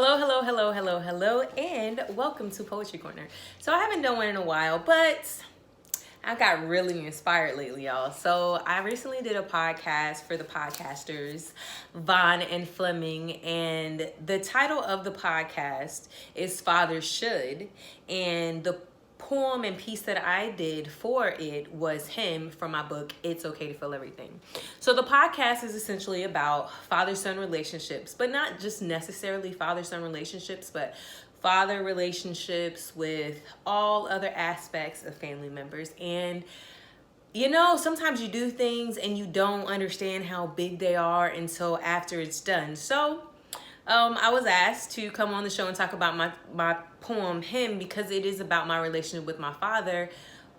Hello, and welcome to Poetry Corner. So I haven't done one in a while, but I got really inspired lately, y'all. So I recently did a podcast for the podcasters, Vaughn and Fleming, and the title of the podcast is Father Should, and the poem and piece that I did for it was H.I.M from my book, It's Okay to Feel Everything. So the podcast is essentially about father-son relationships, but not just necessarily father-son relationships, but father relationships with all other aspects of family members. And you know, sometimes you do things and you don't understand how big they are until after it's done. So I was asked to come on the show and talk about my poem H.I.M because it is about my relationship with my father.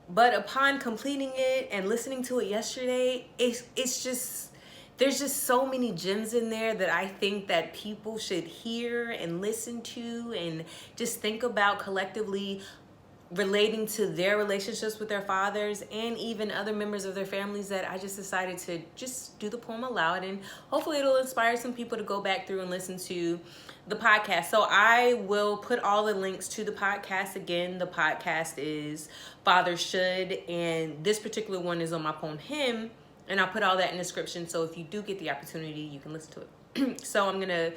But upon completing it and listening to it yesterday, it's just, there's just so many gems in there that I think that people should hear and listen to and just think about collectively, relating to their relationships with their fathers and even other members of their families, that I just decided to just do the poem aloud, and hopefully it'll inspire some people to go back through and listen to the podcast. So I will put all the links to the podcast. Again, the podcast is Father Should, and this particular one is on my poem H.I.M, and I'll put all that in the description, so if you do get the opportunity, you can listen to it. So I'm gonna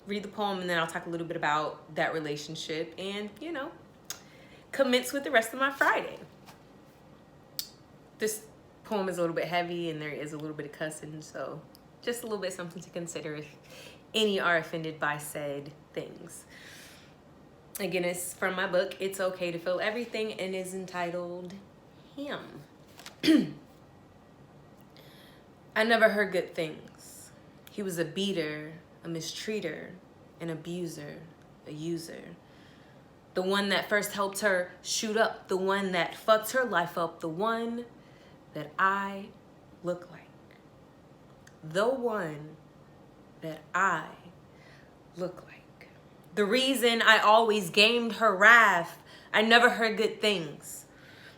read the poem and then I'll talk a little bit about that relationship and, you know, commence with the rest of my Friday. This poem is a little bit heavy and there is a little bit of cussing, so just a little bit something to consider if any are offended by said things. Again, it's from my book, It's Okay to Feel Everything, and is entitled H.I.M. I never heard good things. He was a beater, a mistreater, an abuser, a user. The one that first helped her shoot up, the one that fucked her life up, the one that I look like. The one that I look like. The reason I always gamed her wrath. I never heard good things.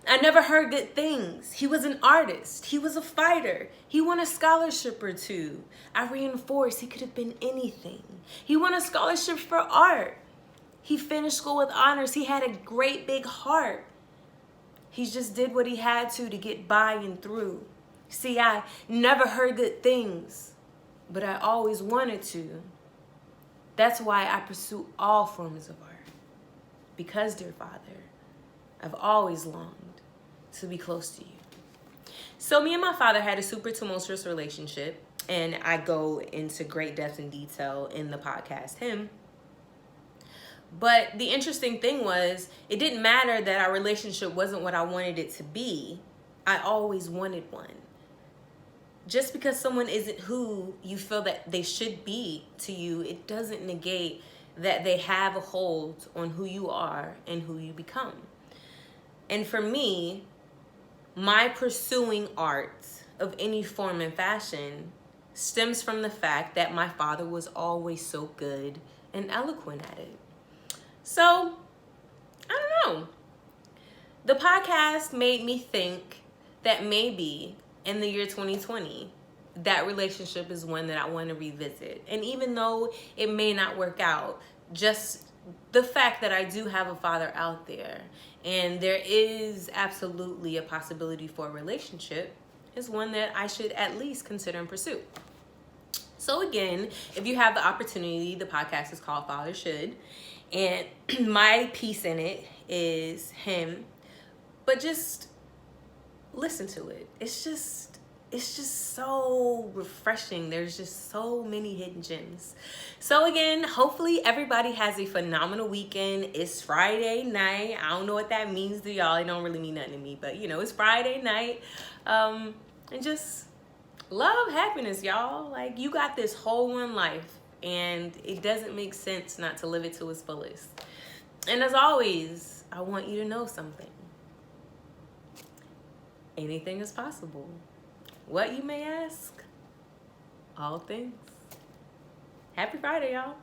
I never heard good things. He was an artist. He was a fighter. He won a scholarship or two. I reinforced he could have been anything. He won a scholarship for art. He finished school with honors. He had a great big heart. He just did what he had to get by and through. See, I never heard good things, but I always wanted to. That's why I pursue all forms of art. Because, dear Father, I've always longed to be close to you. So me and my father had a super tumultuous relationship, and I go into great depth and detail in the podcast H.I.M. But the interesting thing was, it didn't matter that our relationship wasn't what I wanted it to be. I always wanted one. Just because someone isn't who you feel that they should be to you, it doesn't negate that they have a hold on who you are and who you become. And for me, my pursuing art of any form and fashion stems from the fact that my father was always so good and eloquent at it. So, I don't know. The podcast made me think that maybe in the year 2020, that relationship is one that I want to revisit. And even though it may not work out, just the fact that I do have a father out there and there is absolutely a possibility for a relationship is one that I should at least consider and pursue. So again, if you have the opportunity, the podcast is called Father Should. And my piece in it is H.I.M, but just listen to it. It's just so refreshing. There's just so many hidden gems. So again, hopefully everybody has a phenomenal weekend. It's Friday night. I don't know what that means to y'all. It don't really mean nothing to me, but you know, it's Friday night. And just love, happiness, y'all. Like, you got this whole one life, and it doesn't make sense not to live it to its fullest. And as always, I want you to know something. Anything is possible. What, you may ask? All things. Happy Friday, y'all.